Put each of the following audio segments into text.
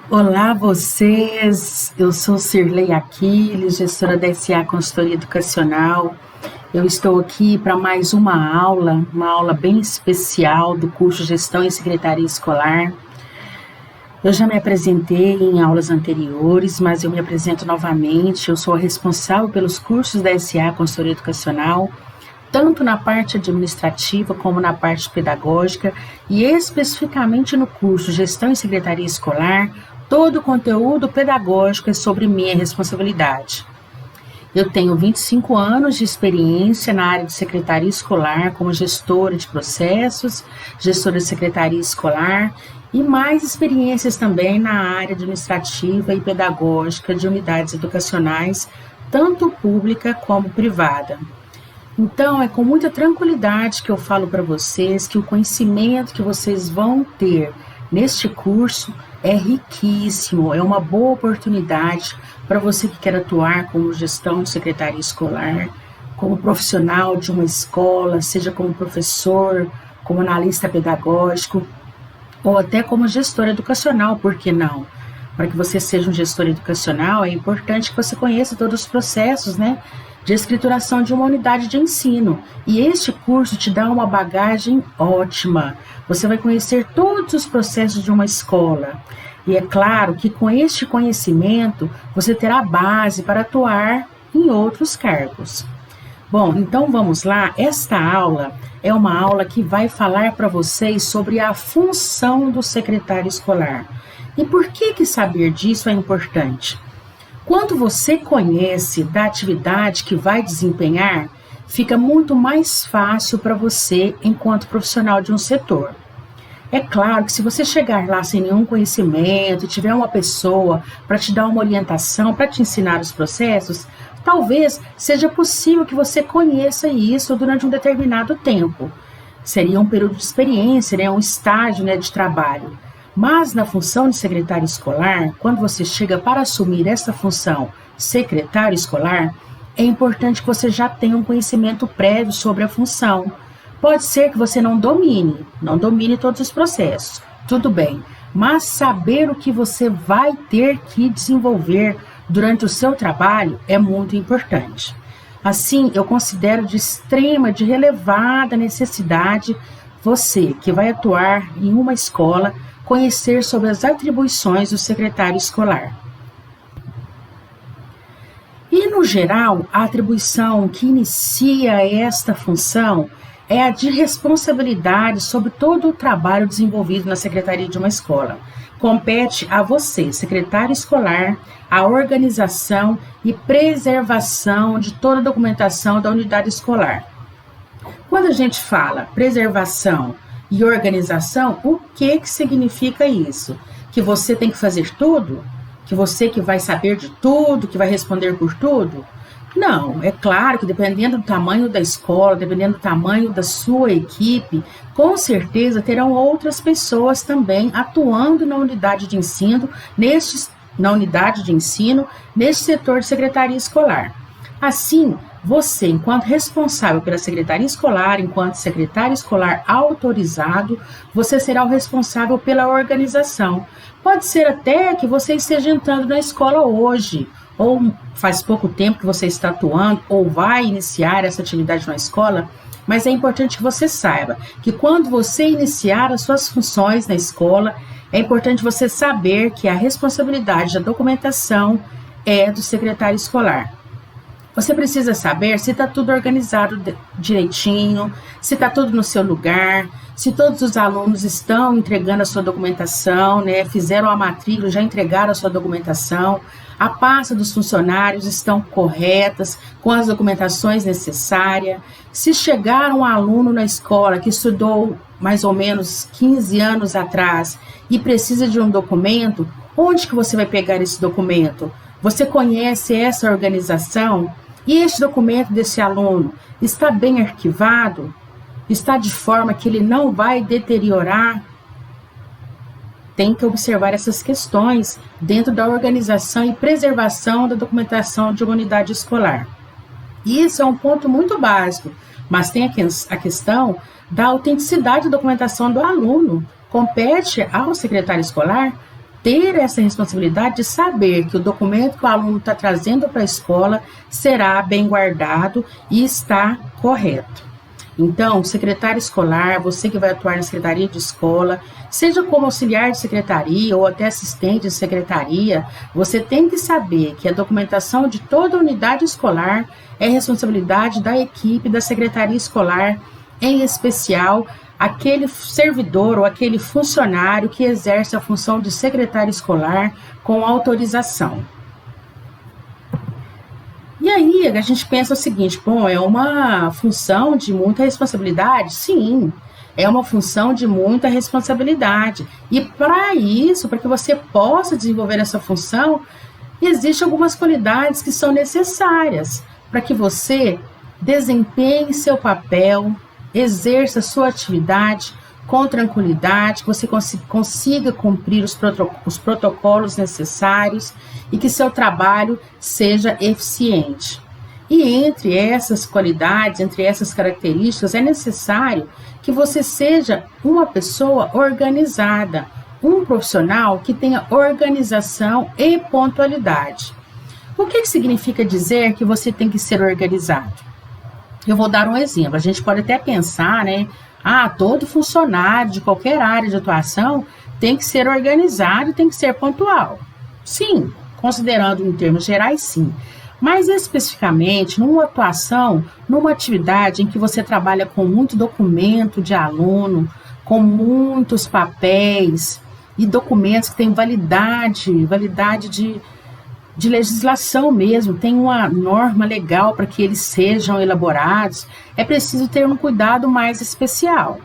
Olá, vocês! Eu sou Cirlei Aquiles, gestora da SA Consultoria Educacional. Eu estou aqui para mais uma aula bem especial do curso Gestão em Secretaria Escolar. Eu já me apresentei em aulas anteriores, mas eu me apresento novamente. Eu sou a responsável pelos cursos da SA Consultoria Educacional, tanto na parte administrativa como na parte pedagógica, e especificamente no curso Gestão em Secretaria Escolar. Todo o conteúdo pedagógico é sobre minha responsabilidade. Eu tenho 25 anos de experiência na área de secretaria escolar como gestora de processos, gestora de secretaria escolar e mais experiências também na área administrativa e pedagógica de unidades educacionais, tanto pública como privada. Então, é com muita tranquilidade que eu falo para vocês que o conhecimento que vocês vão ter neste curso é riquíssimo, é uma boa oportunidade para você que quer atuar como gestão de secretaria escolar, como profissional de uma escola, seja como professor, como analista pedagógico, ou até como gestor educacional, por que não? Para que você seja um gestor educacional, é importante que você conheça todos os processos, de escrituração de uma unidade de ensino. E este curso te dá uma bagagem ótima. Você vai conhecer todos os processos de uma escola. E é claro que com este conhecimento, você terá base para atuar em outros cargos. Bom, então vamos lá. Esta aula é uma aula que vai falar para vocês sobre a função do secretário escolar. E por que saber disso é importante? Quando você conhece da atividade que vai desempenhar, fica muito mais fácil para você enquanto profissional de um setor. É claro que se você chegar lá sem nenhum conhecimento e tiver uma pessoa para te dar uma orientação, para te ensinar os processos, talvez seja possível que você conheça isso durante um determinado tempo. Seria um período de experiência, um estágio de trabalho. Mas na função de secretário escolar, quando você chega para assumir essa função secretário escolar, é importante que você já tenha um conhecimento prévio sobre a função. Pode ser que você não domine todos os processos, tudo bem, mas saber o que você vai ter que desenvolver durante o seu trabalho é muito importante. Assim, eu considero de relevada necessidade você que vai atuar em uma escola conhecer sobre as atribuições do secretário escolar. E, no geral, a atribuição que inicia esta função é a de responsabilidade sobre todo o trabalho desenvolvido na secretaria de uma escola. Compete a você, secretário escolar, a organização e preservação de toda a documentação da unidade escolar. Quando a gente fala preservação e organização, o que significa isso? Que você tem que fazer tudo? Que você que vai saber de tudo, que vai responder por tudo? Não, é claro que dependendo do tamanho da escola, dependendo do tamanho da sua equipe, com certeza terão outras pessoas também atuando na unidade de ensino, neste setor de secretaria escolar. Assim, você, enquanto responsável pela secretaria escolar, enquanto secretário escolar autorizado, você será o responsável pela organização. Pode ser até que você esteja entrando na escola hoje, ou faz pouco tempo que você está atuando, ou vai iniciar essa atividade na escola, mas é importante que você saiba que quando você iniciar as suas funções na escola, é importante você saber que a responsabilidade da documentação é do secretário escolar. Você precisa saber se está tudo organizado direitinho, se está tudo no seu lugar, se todos os alunos estão entregando a sua documentação, fizeram a matrícula, já entregaram a sua documentação, a pasta dos funcionários estão corretas, com as documentações necessárias. Se chegar um aluno na escola que estudou mais ou menos 15 anos atrás e precisa de um documento, onde que você vai pegar esse documento? Você conhece essa organização? E este documento desse aluno está bem arquivado? Está de forma que ele não vai deteriorar? Tem que observar essas questões dentro da organização e preservação da documentação de uma unidade escolar. Isso é um ponto muito básico, mas tem a questão da autenticidade da documentação do aluno. Compete ao secretário escolar ter essa responsabilidade de saber que o documento que o aluno está trazendo para a escola será bem guardado e está correto. Então, secretário escolar, você que vai atuar na secretaria de escola, seja como auxiliar de secretaria ou até assistente de secretaria, você tem que saber que a documentação de toda a unidade escolar é responsabilidade da equipe da secretaria escolar, em especial aquele servidor ou aquele funcionário que exerce a função de secretário escolar com autorização. E aí a gente pensa o seguinte, bom, é uma função de muita responsabilidade? Sim, é uma função de muita responsabilidade. E para isso, para que você possa desenvolver essa função, existem algumas qualidades que são necessárias para que você desempenhe seu papel, exerça sua atividade com tranquilidade, que você consiga cumprir os protocolos necessários e que seu trabalho seja eficiente. E entre essas qualidades, entre essas características, é necessário que você seja uma pessoa organizada, um profissional que tenha organização e pontualidade. O que significa dizer que você tem que ser organizado? Eu vou dar um exemplo. A gente pode até pensar, né? Todo funcionário de qualquer área de atuação tem que ser organizado e tem que ser pontual. Sim, considerando em termos gerais, sim. Mas especificamente numa atuação, numa atividade em que você trabalha com muito documento de aluno, com muitos papéis e documentos que têm validade de legislação mesmo, tem uma norma legal para que eles sejam elaborados, é preciso ter um cuidado mais especial.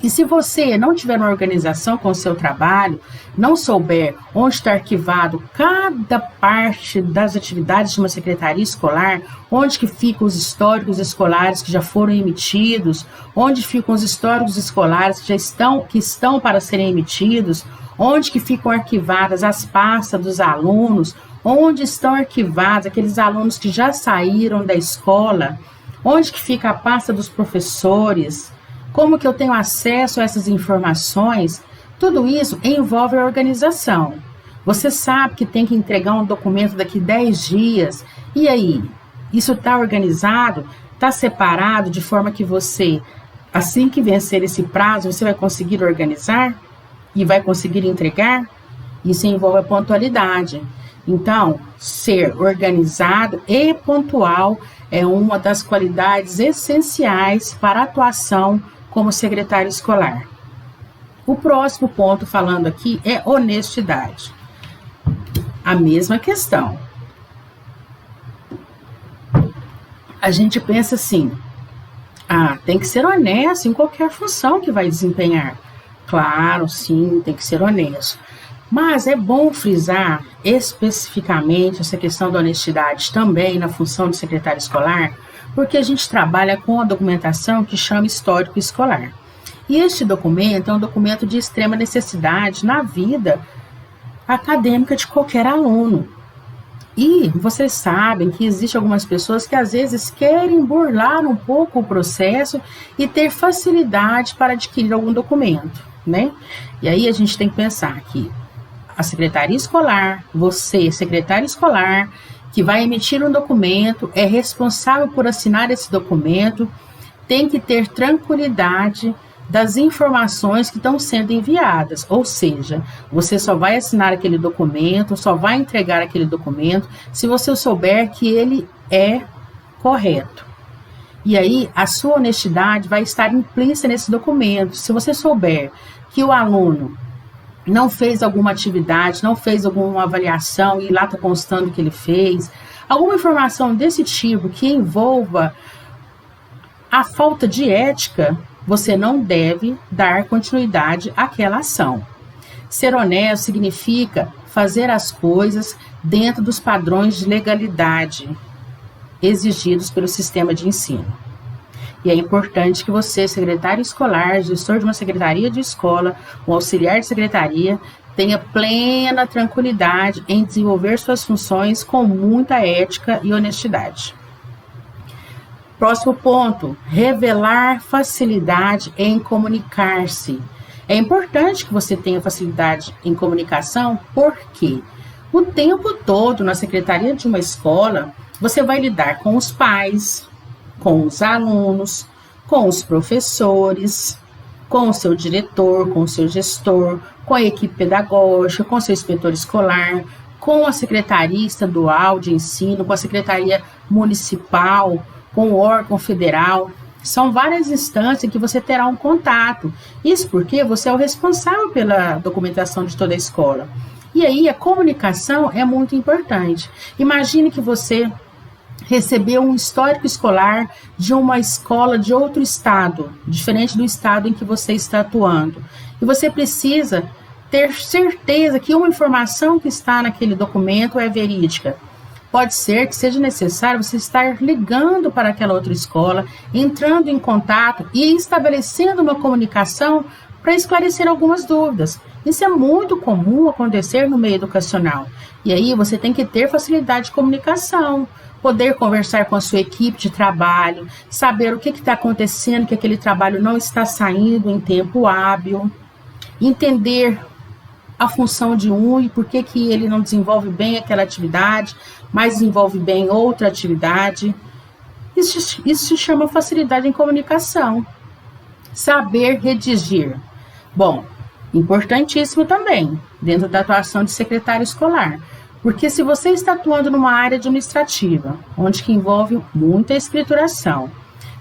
E se você não tiver uma organização com o seu trabalho, não souber onde está arquivado cada parte das atividades de uma secretaria escolar, onde que ficam os históricos escolares que já foram emitidos, onde ficam os históricos escolares que estão para serem emitidos, onde que ficam arquivadas as pastas dos alunos, onde estão arquivados aqueles alunos que já saíram da escola, onde que fica a pasta dos professores, como que eu tenho acesso a essas informações, tudo isso envolve a organização. Você sabe que tem que entregar um documento daqui 10 dias, e aí? Isso está organizado, está separado de forma que você, assim que vencer esse prazo, você vai conseguir organizar e vai conseguir entregar? Isso envolve a pontualidade. Então, ser organizado e pontual é uma das qualidades essenciais para a atuação como secretário escolar. O próximo ponto falando aqui é honestidade. A mesma questão. A gente pensa assim, tem que ser honesto em qualquer função que vai desempenhar. Claro, sim, tem que ser honesto. Mas é bom frisar especificamente essa questão da honestidade também na função de secretário escolar, porque a gente trabalha com a documentação que chama histórico escolar. E este documento é um documento de extrema necessidade na vida acadêmica de qualquer aluno. E vocês sabem que existem algumas pessoas que às vezes querem burlar um pouco o processo e ter facilidade para adquirir algum documento, né? E aí a gente tem que pensar que a secretaria escolar, você, secretário escolar, que vai emitir um documento, é responsável por assinar esse documento, tem que ter tranquilidade das informações que estão sendo enviadas, ou seja, você só vai assinar aquele documento, só vai entregar aquele documento, se você souber que ele é correto. E aí, a sua honestidade vai estar implícita nesse documento. Se você souber que o aluno não fez alguma atividade, não fez alguma avaliação e lá está constando que ele fez, alguma informação desse tipo que envolva a falta de ética, você não deve dar continuidade àquela ação. Ser honesto significa fazer as coisas dentro dos padrões de legalidade exigidos pelo sistema de ensino. E é importante que você, secretário escolar, gestor de uma secretaria de escola, um auxiliar de secretaria, tenha plena tranquilidade em desenvolver suas funções com muita ética e honestidade. Próximo ponto, revelar facilidade em comunicar-se. É importante que você tenha facilidade em comunicação, porque o tempo todo na secretaria de uma escola, você vai lidar com os pais, com os alunos, com os professores, com o seu diretor, com o seu gestor, com a equipe pedagógica, com o seu inspetor escolar, com a secretaria estadual de ensino, com a secretaria municipal, com o órgão federal. São várias instâncias que você terá um contato. Isso porque você é o responsável pela documentação de toda a escola. E aí a comunicação é muito importante. Imagine que você recebeu um histórico escolar de uma escola de outro estado, diferente do estado em que você está atuando. E você precisa ter certeza que uma informação que está naquele documento é verídica. Pode ser que seja necessário você estar ligando para aquela outra escola, entrando em contato e estabelecendo uma comunicação para esclarecer algumas dúvidas. Isso é muito comum acontecer no meio educacional. E aí você tem que ter facilidade de comunicação, poder conversar com a sua equipe de trabalho, saber o que está acontecendo, que aquele trabalho não está saindo em tempo hábil, entender a função de um e por que ele não desenvolve bem aquela atividade, mas desenvolve bem outra atividade. Isso se chama facilidade em comunicação. Saber redigir. Bom, importantíssimo também, dentro da atuação de secretário escolar. Porque se você está atuando numa área administrativa, onde que envolve muita escrituração,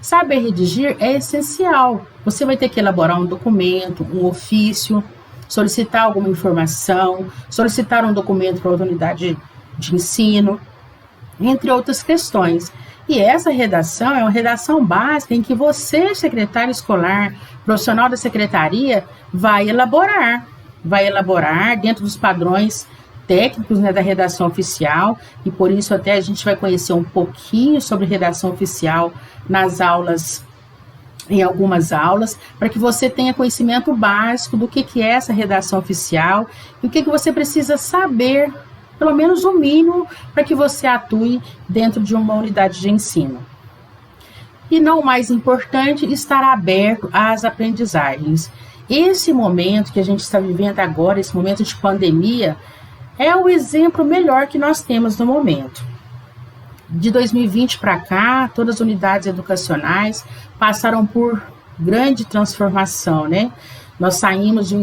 saber redigir é essencial. Você vai ter que elaborar um documento, um ofício, solicitar alguma informação, solicitar um documento para a unidade de ensino, entre outras questões. E essa redação é uma redação básica em que você, secretário escolar, profissional da secretaria, vai elaborar dentro dos padrões técnicos, né, da redação oficial, e por isso até a gente vai conhecer um pouquinho sobre redação oficial nas aulas, em algumas aulas, para que você tenha conhecimento básico do que é essa redação oficial e o que você precisa saber, pelo menos o mínimo, para que você atue dentro de uma unidade de ensino. E não mais importante, estar aberto às aprendizagens. Esse momento que a gente está vivendo agora, esse momento de pandemia, é o exemplo melhor que nós temos no momento. De 2020 para cá, todas as unidades educacionais passaram por grande transformação, né? Nós saímos de um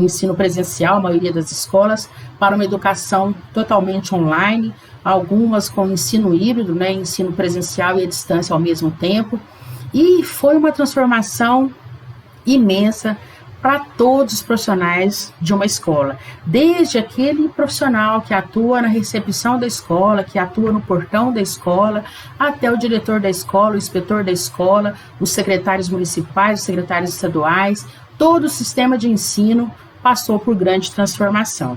ensino presencial, a maioria das escolas, para uma educação totalmente online, algumas com ensino híbrido, né? Ensino presencial e à distância ao mesmo tempo. E foi uma transformação imensa para todos os profissionais de uma escola, desde aquele profissional que atua na recepção da escola, que atua no portão da escola, até o diretor da escola, o inspetor da escola, os secretários municipais, os secretários estaduais, todo o sistema de ensino passou por grande transformação.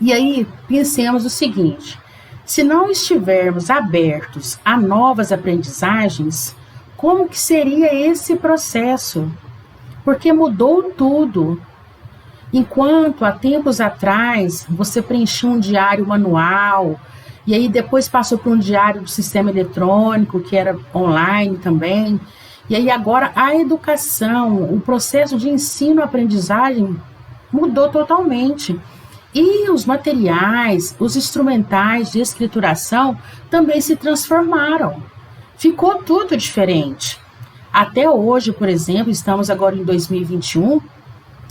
E aí, pensemos o seguinte, se não estivermos abertos a novas aprendizagens, como que seria esse processo? Porque mudou tudo. Enquanto há tempos atrás você preenchia um diário manual, e aí depois passou para um diário do sistema eletrônico, que era online também, e aí agora a educação, o processo de ensino-aprendizagem mudou totalmente. E os materiais, os instrumentais de escrituração também se transformaram. Ficou tudo diferente. Até hoje, por exemplo, estamos agora em 2021,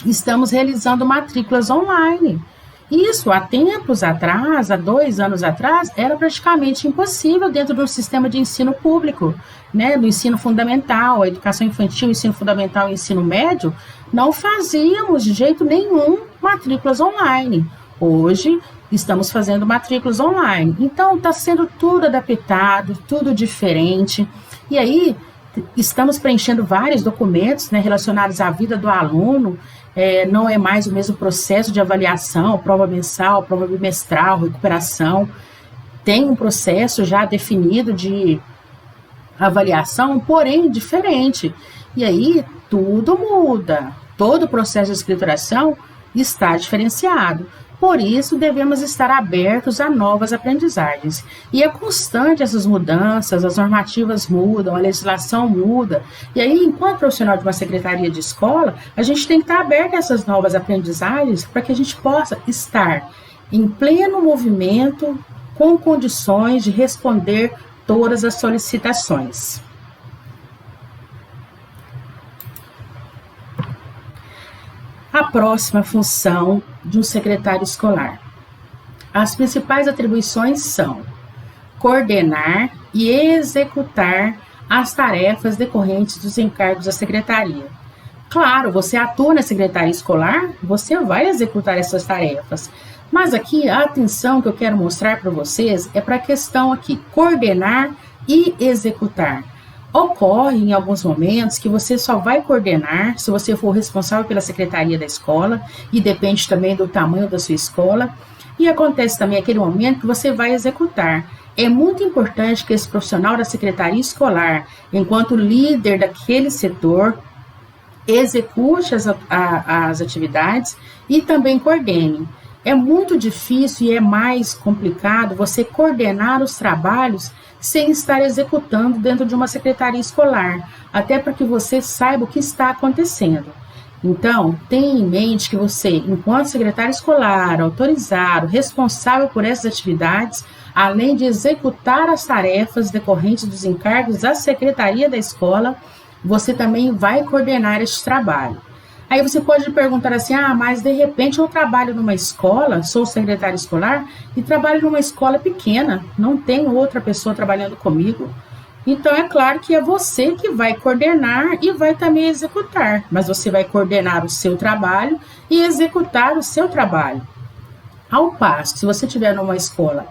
estamos realizando matrículas online. Isso, há tempos atrás, há 2 anos atrás, era praticamente impossível dentro do sistema de ensino público, né? Do ensino fundamental, a educação infantil, ensino fundamental e ensino médio, não fazíamos de jeito nenhum matrículas online. Hoje, estamos fazendo matrículas online. Então, está sendo tudo adaptado, tudo diferente. E aí, estamos preenchendo vários documentos, né, relacionados à vida do aluno, não é mais o mesmo processo de avaliação, prova mensal, prova bimestral, recuperação. Tem um processo já definido de avaliação, porém diferente. E aí tudo muda, todo o processo de escrituração está diferenciado. Por isso, devemos estar abertos a novas aprendizagens. E é constante essas mudanças, as normativas mudam, a legislação muda. E aí, enquanto profissional de uma secretaria de escola, a gente tem que estar aberto a essas novas aprendizagens para que a gente possa estar em pleno movimento, com condições de responder todas as solicitações. A próxima função de um secretário escolar. As principais atribuições são coordenar e executar as tarefas decorrentes dos encargos da secretaria. Claro, você atua na secretaria escolar, você vai executar essas tarefas. Mas aqui a atenção que eu quero mostrar para vocês é para a questão aqui, coordenar e executar. Ocorre em alguns momentos que você só vai coordenar se você for responsável pela secretaria da escola, e depende também do tamanho da sua escola, e acontece também aquele momento que você vai executar. É muito importante que esse profissional da secretaria escolar, enquanto líder daquele setor, execute as atividades e também coordene. É muito difícil e é mais complicado você coordenar os trabalhos sem estar executando dentro de uma secretaria escolar, até para que você saiba o que está acontecendo. Então, tenha em mente que você, enquanto secretário escolar, autorizado, responsável por essas atividades, além de executar as tarefas decorrentes dos encargos da secretaria da escola, você também vai coordenar este trabalho. Aí você pode perguntar assim, mas de repente eu trabalho numa escola, sou secretário escolar e trabalho numa escola pequena, não tem outra pessoa trabalhando comigo. Então é claro que é você que vai coordenar e vai também executar, mas você vai coordenar o seu trabalho e executar o seu trabalho. Ao passo, se você estiver numa escola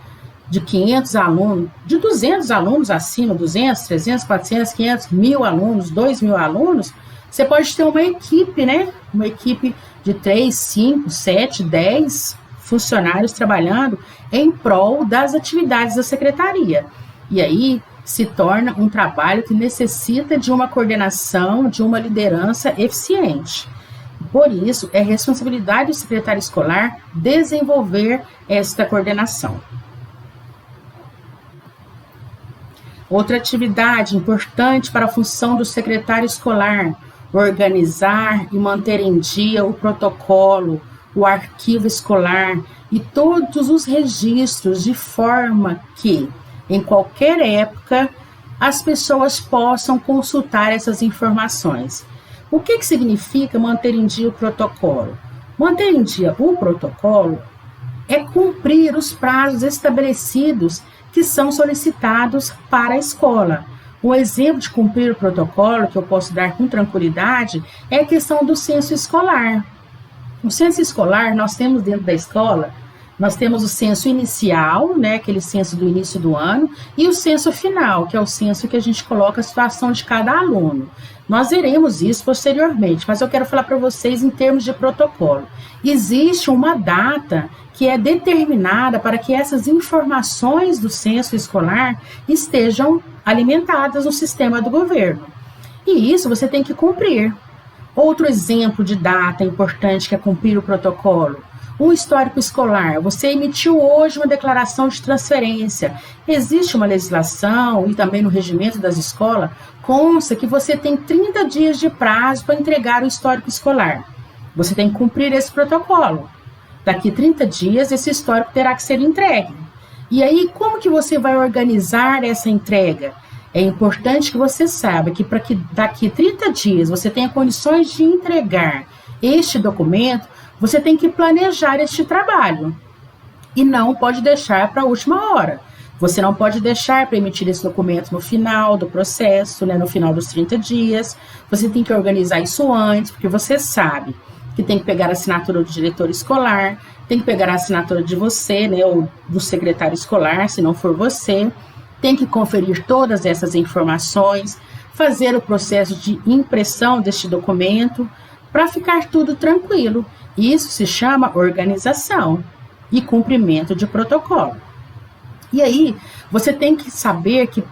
de 500 alunos, de 200 alunos acima, 200, 300, 400, 500, 1.000 alunos, 2.000 alunos, você pode ter uma equipe, né? Uma equipe de 3, 5, 7, 10 funcionários trabalhando em prol das atividades da secretaria. E aí se torna um trabalho que necessita de uma coordenação, de uma liderança eficiente. Por isso, é responsabilidade do secretário escolar desenvolver esta coordenação. Outra atividade importante para a função do secretário escolar: organizar e manter em dia o protocolo, o arquivo escolar e todos os registros, de forma que, em qualquer época, as pessoas possam consultar essas informações. O que significa manter em dia o protocolo? Manter em dia o protocolo é cumprir os prazos estabelecidos que são solicitados para a escola. Um exemplo de cumprir o protocolo que eu posso dar com tranquilidade é a questão do censo escolar. O censo escolar, nós temos dentro da escola, nós temos o censo inicial, né, aquele censo do início do ano, e o censo final, que é o censo que a gente coloca a situação de cada aluno. Nós veremos isso posteriormente, mas eu quero falar para vocês em termos de protocolo. Existe uma data que é determinada para que essas informações do censo escolar estejam alimentadas no sistema do governo. E isso você tem que cumprir. Outro exemplo de data importante que é cumprir o protocolo: um histórico escolar. Você emitiu hoje uma declaração de transferência. Existe uma legislação e também no regimento das escolas consta que você tem 30 dias de prazo para entregar o histórico escolar. Você tem que cumprir esse protocolo. Daqui 30 dias esse histórico terá que ser entregue. E aí, como que você vai organizar essa entrega? É importante que você saiba que para que daqui 30 dias você tenha condições de entregar este documento, você tem que planejar este trabalho e não pode deixar para a última hora. Você não pode deixar para emitir esse documento no final do processo, né, no final dos 30 dias. Você tem que organizar isso antes, porque você sabe que tem que pegar a assinatura do diretor escolar, tem que pegar a assinatura de você, né, ou do secretário escolar, se não for você. Tem que conferir todas essas informações, fazer o processo de impressão deste documento, para ficar tudo tranquilo. Isso se chama organização e cumprimento de protocolo. E aí, você tem que saber que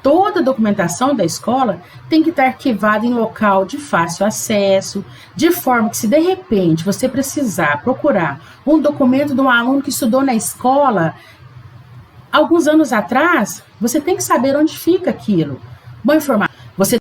toda a documentação da escola tem que estar arquivada em local de fácil acesso, de forma que se de repente você precisar procurar um documento de um aluno que estudou na escola alguns anos atrás, você tem que saber onde fica aquilo. Boa informação. Você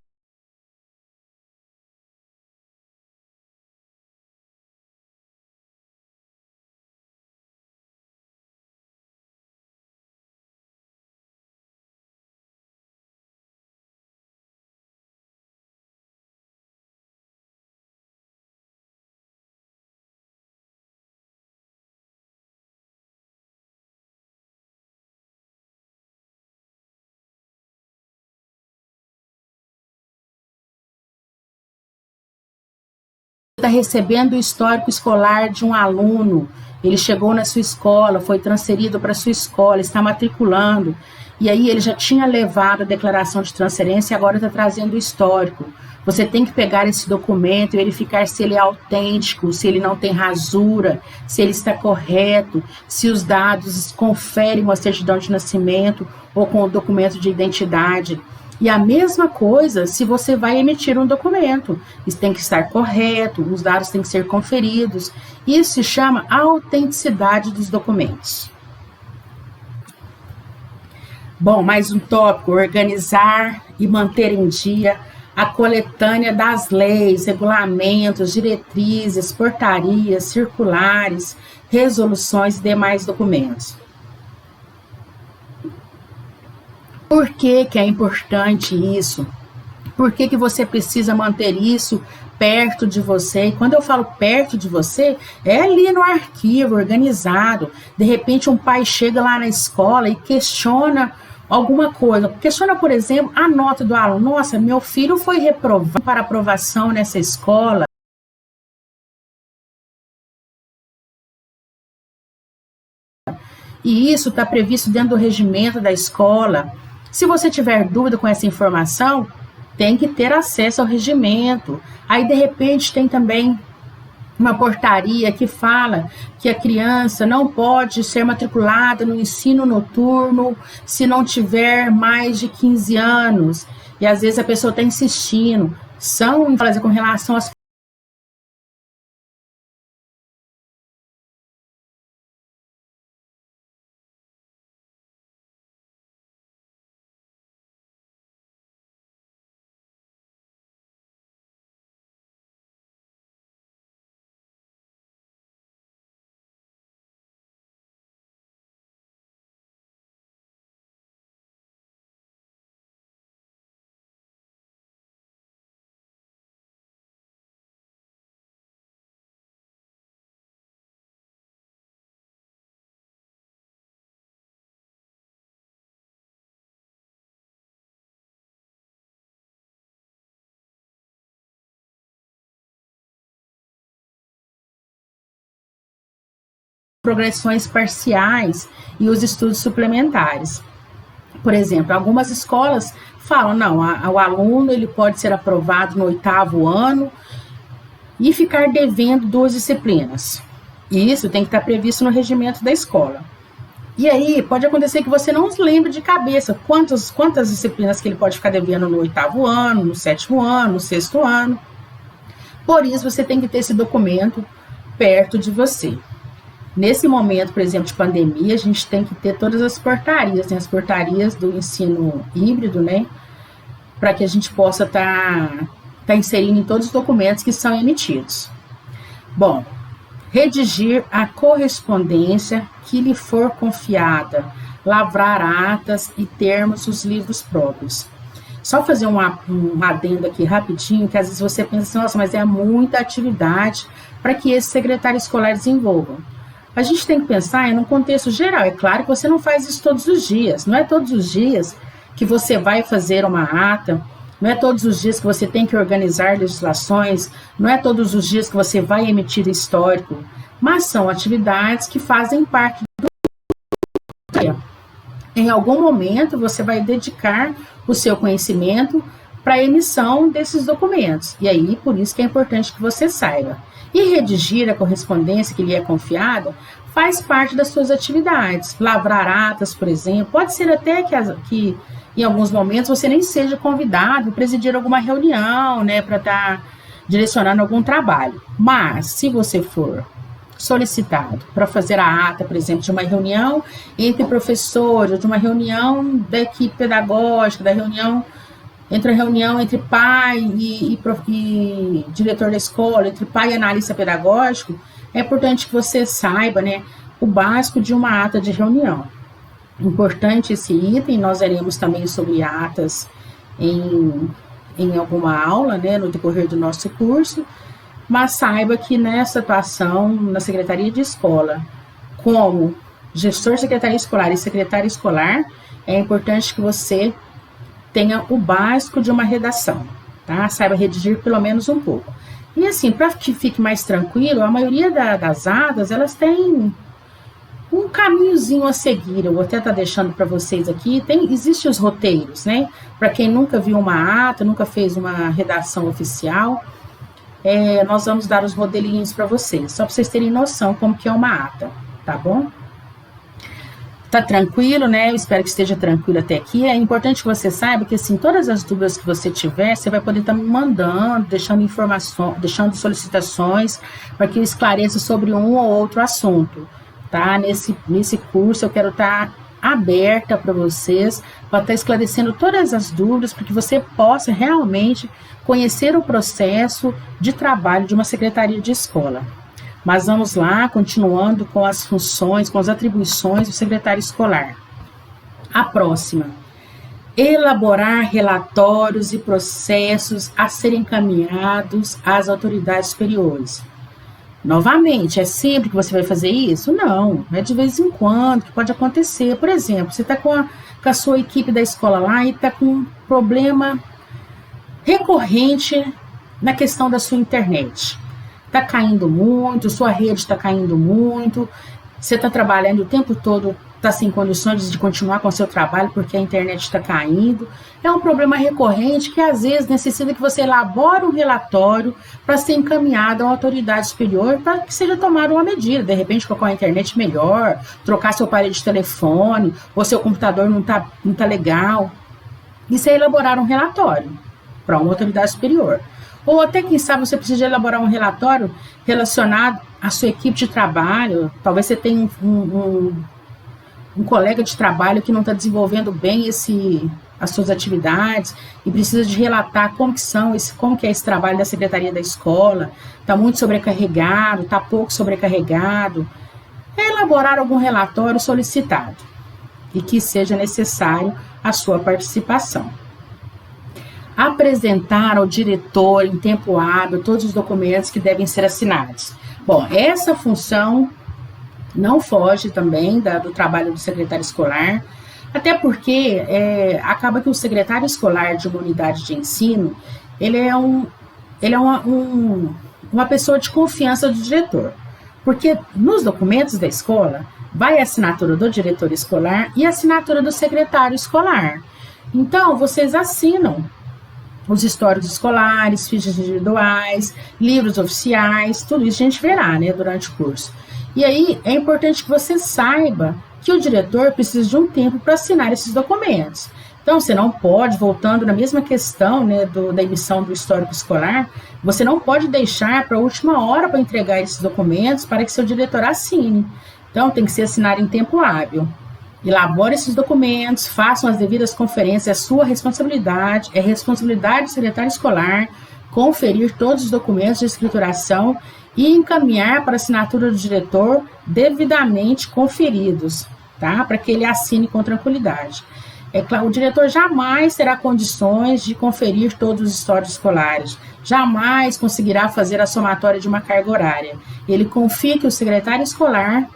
está recebendo o histórico escolar de um aluno, ele chegou na sua escola, foi transferido para a sua escola, está matriculando, e aí ele já tinha levado a declaração de transferência e agora está trazendo o histórico. Você tem que pegar esse documento e verificar se ele é autêntico, se ele não tem rasura, se ele está correto, se os dados conferem com a certidão de nascimento ou com o documento de identidade. E a mesma coisa se você vai emitir um documento. Isso tem que estar correto, os dados têm que ser conferidos. Isso se chama autenticidade dos documentos. Bom, mais um tópico: organizar e manter em dia a coletânea das leis, regulamentos, diretrizes, portarias, circulares, resoluções e demais documentos. Por que é importante isso? Por que você precisa manter isso perto de você? E quando eu falo perto de você, é ali no arquivo, organizado. De repente um pai chega lá na escola e questiona alguma coisa. Questiona, por exemplo, a nota do aluno. Nossa, meu filho foi reprovado para aprovação nessa escola. E isso está previsto dentro do regimento da escola. Se você tiver dúvida com essa informação, tem que ter acesso ao regimento. Aí, de repente, tem também uma portaria que fala que a criança não pode ser matriculada no ensino noturno se não tiver mais de 15 anos. E, às vezes, a pessoa está insistindo. São com relação às progressões parciais e os estudos suplementares. Por exemplo, algumas escolas falam, não, o aluno ele pode ser aprovado no 8º ano e ficar devendo 2 disciplinas. E isso tem que estar previsto no regimento da escola. E aí pode acontecer que você não lembre de cabeça quantas disciplinas que ele pode ficar devendo no 8º ano, no 7º ano, no 6º ano. Por isso você tem que ter esse documento perto de você. Nesse momento, por exemplo, de pandemia, a gente tem que ter todas as portarias, as portarias do ensino híbrido, né? Para que a gente possa estar inserindo em todos os documentos que são emitidos. Bom, redigir a correspondência que lhe for confiada, lavrar atas e termos os livros próprios. Só fazer um adendo aqui rapidinho, que às vezes você pensa assim, nossa, mas é muita atividade para que esse secretário escolar desenvolva. A gente tem que pensar em um contexto geral. É claro que você não faz isso todos os dias. Não é todos os dias que você vai fazer uma ata. Não é todos os dias que você tem que organizar legislações. Não é todos os dias que você vai emitir histórico. Mas são atividades que fazem parte do dia. Em algum momento você vai dedicar o seu conhecimento para a emissão desses documentos. E aí, por isso que é importante que você saiba. E redigir a correspondência que lhe é confiada faz parte das suas atividades. Lavrar atas, por exemplo, pode ser até que em alguns momentos você nem seja convidado a presidir alguma reunião, né, para estar direcionando algum trabalho. Mas, se você for solicitado para fazer a ata, por exemplo, de uma reunião entre professores, de uma reunião da equipe pedagógica, da reunião entre pai e diretor da escola, entre pai e analista pedagógico, é importante que você saiba, né, o básico de uma ata de reunião. Importante esse item, nós veremos também sobre atas em alguma aula, né, no decorrer do nosso curso, mas saiba que nessa atuação na Secretaria de Escola, como gestor de secretaria escolar e secretário escolar, é importante que você tenha o básico de uma redação, tá? Saiba redigir pelo menos um pouco. E assim, para que fique mais tranquilo, a maioria das atas, elas têm um caminhozinho a seguir. Eu vou até estar deixando para vocês aqui. Existem os roteiros, né? Para quem nunca viu uma ata, nunca fez uma redação oficial, nós vamos dar os modelinhos para vocês, só para vocês terem noção como que é uma ata, tá bom? Tá tranquilo, né? Eu espero que esteja tranquilo até aqui. É importante que você saiba que, assim, todas as dúvidas que você tiver, você vai poder estar me mandando, deixando informações, deixando solicitações, para que eu esclareça sobre um ou outro assunto, tá? Nesse curso eu quero estar aberta para vocês, para estar esclarecendo todas as dúvidas, para que você possa realmente conhecer o processo de trabalho de uma secretaria de escola. Mas vamos lá, continuando com as funções, com as atribuições do secretário escolar. A próxima, elaborar relatórios e processos a serem encaminhados às autoridades superiores. Novamente, é sempre que você vai fazer isso? Não, é de vez em quando que pode acontecer. Por exemplo, você está com a sua equipe da escola lá e está com um problema recorrente na questão da sua internet. Está caindo muito, sua rede está caindo muito, você está trabalhando o tempo todo, está sem condições de continuar com o seu trabalho porque a internet está caindo. É um problema recorrente que às vezes necessita que você elabore um relatório para ser encaminhado a uma autoridade superior para que seja tomada uma medida, de repente colocar a internet melhor, trocar seu aparelho de telefone, ou seu computador não tá legal. Isso é elaborar um relatório para uma autoridade superior. Ou até, quem sabe, você precisa elaborar um relatório relacionado à sua equipe de trabalho. Talvez você tenha um colega de trabalho que não está desenvolvendo bem as suas atividades e precisa de relatar como que é esse trabalho da secretaria da escola. Está muito sobrecarregado, está pouco sobrecarregado. É elaborar algum relatório solicitado e que seja necessário a sua participação. Apresentar ao diretor em tempo hábil todos os documentos que devem ser assinados. Bom, essa função não foge também do trabalho do secretário escolar, até porque acaba que o secretário escolar de uma unidade de ensino, ele é uma pessoa de confiança do diretor, porque nos documentos da escola vai a assinatura do diretor escolar e a assinatura do secretário escolar. Então, vocês assinam os históricos escolares, fichas individuais, livros oficiais, tudo isso a gente verá, né, durante o curso. E aí é importante que você saiba que o diretor precisa de um tempo para assinar esses documentos. Então, você não pode, voltando na mesma questão, né, da emissão do histórico escolar, você não pode deixar para a última hora para entregar esses documentos para que seu diretor assine. Então, tem que ser assinado em tempo hábil. Elabore esses documentos, façam as devidas conferências, é sua responsabilidade, é responsabilidade do secretário escolar conferir todos os documentos de escrituração e encaminhar para a assinatura do diretor devidamente conferidos, tá? Para que ele assine com tranquilidade. É claro, o diretor jamais terá condições de conferir todos os históricos escolares, jamais conseguirá fazer a somatória de uma carga horária. Ele confia que o secretário escolar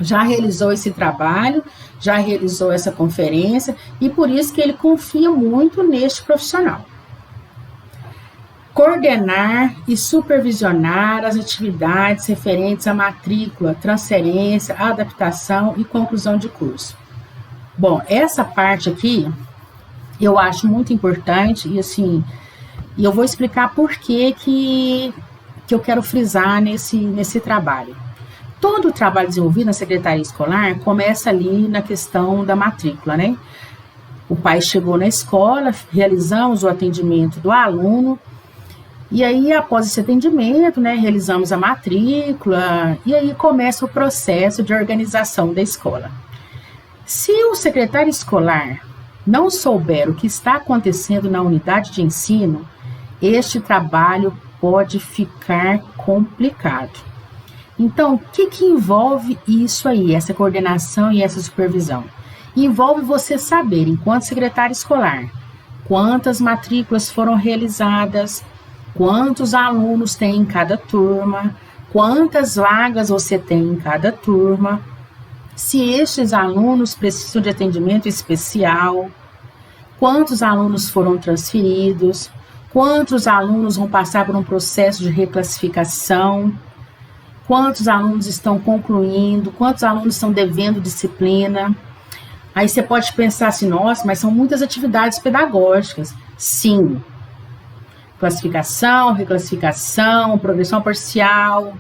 já realizou esse trabalho, já realizou essa conferência, e por isso que ele confia muito neste profissional. Coordenar e supervisionar as atividades referentes à matrícula, transferência, adaptação e conclusão de curso. Bom, essa parte aqui eu acho muito importante e assim, eu vou explicar por que eu quero frisar nesse trabalho. Todo o trabalho desenvolvido na secretaria escolar começa ali na questão da matrícula, né? O pai chegou na escola, realizamos o atendimento do aluno, e aí, após esse atendimento, né, realizamos a matrícula, e aí começa o processo de organização da escola. Se o secretário escolar não souber o que está acontecendo na unidade de ensino, este trabalho pode ficar complicado. Então, o que envolve isso aí, essa coordenação e essa supervisão? Envolve você saber, enquanto secretário escolar, quantas matrículas foram realizadas, quantos alunos tem em cada turma, quantas vagas você tem em cada turma, se estes alunos precisam de atendimento especial, quantos alunos foram transferidos, quantos alunos vão passar por um processo de reclassificação, quantos alunos estão concluindo, quantos alunos estão devendo disciplina. Aí você pode pensar assim, nossa, mas são muitas atividades pedagógicas. Sim. Classificação, reclassificação, progressão parcial,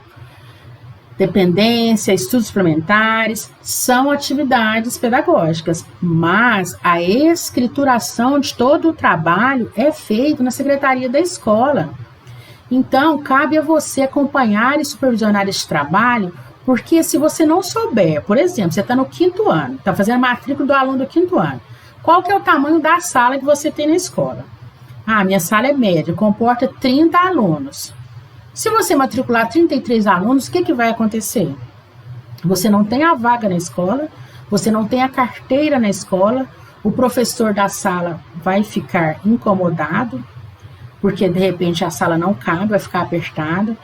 dependência, estudos suplementares, são atividades pedagógicas, mas a escrituração de todo o trabalho é feito na secretaria da escola. Então, cabe a você acompanhar e supervisionar esse trabalho, porque se você não souber, por exemplo, você está no 5º ano, está fazendo a matrícula do aluno do 5º ano, qual que é o tamanho da sala que você tem na escola? Ah, minha sala é média, comporta 30 alunos. Se você matricular 33 alunos, o que vai acontecer? Você não tem a vaga na escola, você não tem a carteira na escola, o professor da sala vai ficar incomodado, porque de repente a sala não cabe, vai ficar apertada,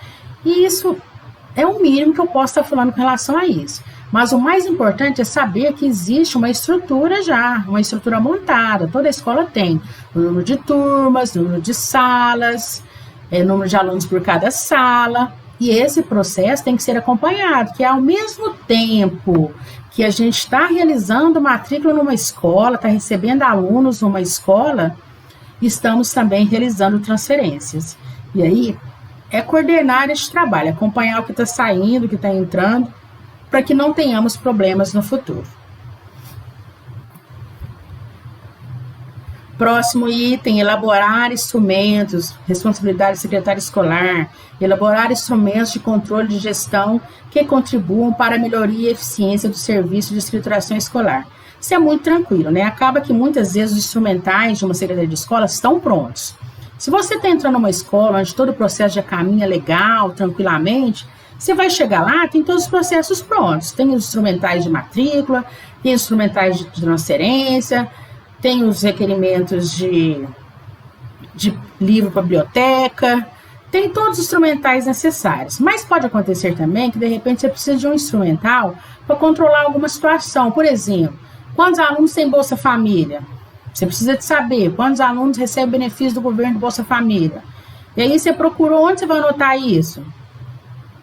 e isso é o mínimo que eu posso estar falando com relação a isso. Mas o mais importante é saber que existe uma estrutura já, uma estrutura montada, toda escola tem o número de turmas, número de salas, número de alunos por cada sala, e esse processo tem que ser acompanhado, que ao mesmo tempo que a gente está realizando matrícula numa escola, está recebendo alunos numa escola, estamos também realizando transferências. E aí, é coordenar esse trabalho, acompanhar o que está saindo, o que está entrando, para que não tenhamos problemas no futuro. Próximo item, elaborar instrumentos, responsabilidade do secretário escolar, elaborar instrumentos de controle de gestão que contribuam para a melhoria e eficiência do serviço de escrituração escolar. Isso é muito tranquilo, né? Acaba que muitas vezes os instrumentais de uma secretaria de escola estão prontos. Se você está entrando numa escola onde todo o processo já caminha legal, tranquilamente, você vai chegar lá, tem todos os processos prontos. Tem os instrumentais de matrícula, tem os instrumentais de transferência, tem os requerimentos de livro para biblioteca, tem todos os instrumentais necessários. Mas pode acontecer também que, de repente, você precisa de um instrumental para controlar alguma situação. Por exemplo, quantos alunos tem Bolsa Família? Você precisa de saber quantos alunos recebem benefício do governo do Bolsa Família. E aí você procurou, onde você vai anotar isso?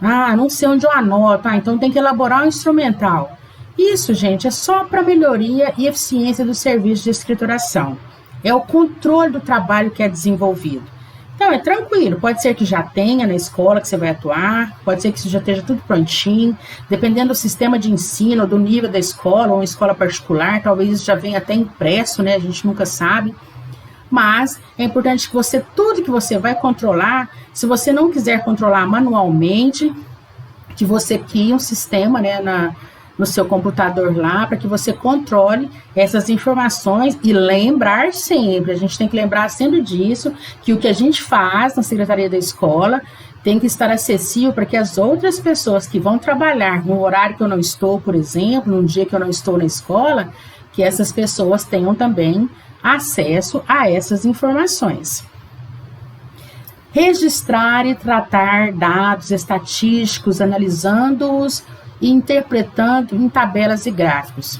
Ah, não sei onde eu anoto. Ah, então tem que elaborar um instrumental. Isso, gente, é só para melhoria e eficiência do serviço de escrituração. É o controle do trabalho que é desenvolvido. Então, é tranquilo. Pode ser que já tenha na escola que você vai atuar, pode ser que isso já esteja tudo prontinho. Dependendo do sistema de ensino, do nível da escola, ou uma escola particular, talvez isso já venha até impresso, né? A gente nunca sabe. Mas é importante que você, tudo que você vai controlar, se você não quiser controlar manualmente, que você crie um sistema, né, no seu computador lá, para que você controle essas informações e lembrar sempre, a gente tem que lembrar sempre disso, que o que a gente faz na secretaria da escola tem que estar acessível para que as outras pessoas que vão trabalhar no horário que eu não estou, por exemplo, num dia que eu não estou na escola, que essas pessoas tenham também acesso a essas informações. Registrar e tratar dados estatísticos, analisando-os e interpretando em tabelas e gráficos.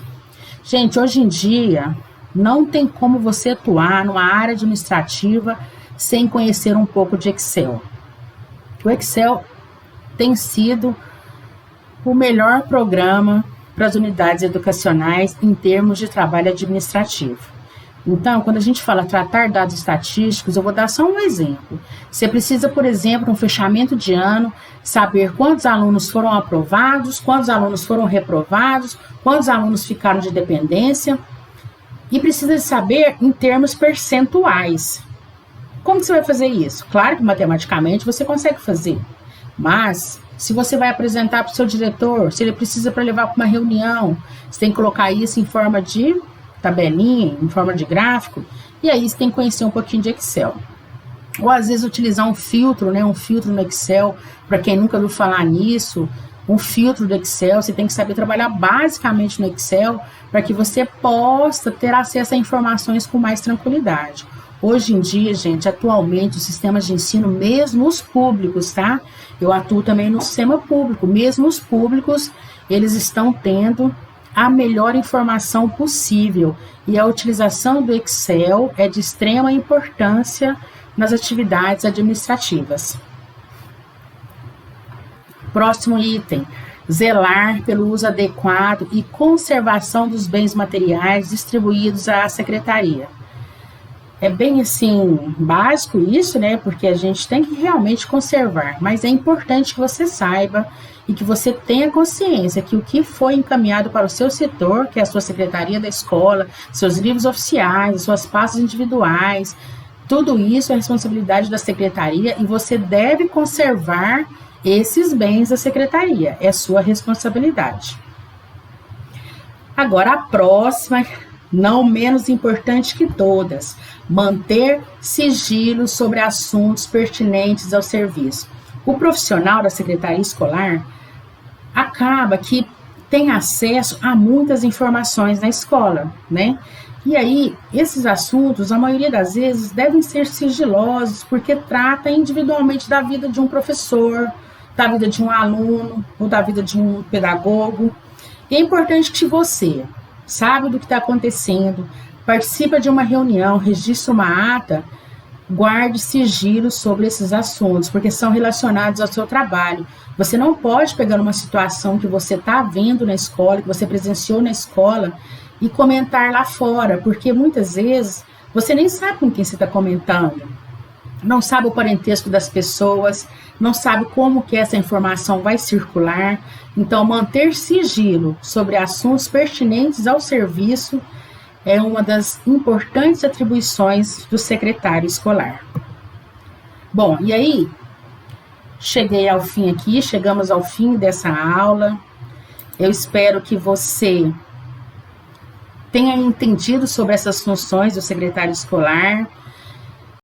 Gente, hoje em dia, não tem como você atuar numa área administrativa sem conhecer um pouco de Excel. O Excel tem sido o melhor programa para as unidades educacionais em termos de trabalho administrativo. Então, quando a gente fala tratar dados estatísticos, eu vou dar só um exemplo. Você precisa, por exemplo, no fechamento de ano, saber quantos alunos foram aprovados, quantos alunos foram reprovados, quantos alunos ficaram de dependência. E precisa saber em termos percentuais. Como que você vai fazer isso? Claro que matematicamente você consegue fazer, mas se você vai apresentar para o seu diretor, se ele precisa para levar para uma reunião, você tem que colocar isso em forma de tabelinha, em forma de gráfico, e aí você tem que conhecer um pouquinho de Excel. Ou às vezes utilizar um filtro, né? Um filtro no Excel, para quem nunca ouviu falar nisso, um filtro do Excel, você tem que saber trabalhar basicamente no Excel para que você possa ter acesso a informações com mais tranquilidade. Hoje em dia, gente, atualmente, os sistemas de ensino, mesmo os públicos, tá? Eu atuo também no sistema público, mesmo os públicos, eles estão tendo a melhor informação possível. E a utilização do Excel é de extrema importância nas atividades administrativas. Próximo item, zelar pelo uso adequado e conservação dos bens materiais distribuídos à secretaria. É bem assim, básico isso, né? Porque a gente tem que realmente conservar, mas é importante que você saiba e que você tenha consciência que o que foi encaminhado para o seu setor, que é a sua secretaria da escola, seus livros oficiais, suas pastas individuais, tudo isso é responsabilidade da secretaria e você deve conservar esses bens da secretaria, é sua responsabilidade. Agora a próxima, não menos importante que todas, manter sigilo sobre assuntos pertinentes ao serviço. O profissional da secretaria escolar acaba que tem acesso a muitas informações na escola, né? E aí, esses assuntos, a maioria das vezes, devem ser sigilosos, porque trata individualmente da vida de um professor, da vida de um aluno, ou da vida de um pedagogo. E é importante que você sabe do que está acontecendo, participa de uma reunião, registra uma ata, guarde sigilo sobre esses assuntos, porque são relacionados ao seu trabalho. Você não pode pegar uma situação que você está vendo na escola, que você presenciou na escola, e comentar lá fora, porque muitas vezes você nem sabe com quem você está comentando, não sabe o parentesco das pessoas, não sabe como que essa informação vai circular. Então, manter sigilo sobre assuntos pertinentes ao serviço é uma das importantes atribuições do secretário escolar. Bom, e aí, chegamos ao fim dessa aula. Eu espero que você tenha entendido sobre essas funções do secretário escolar,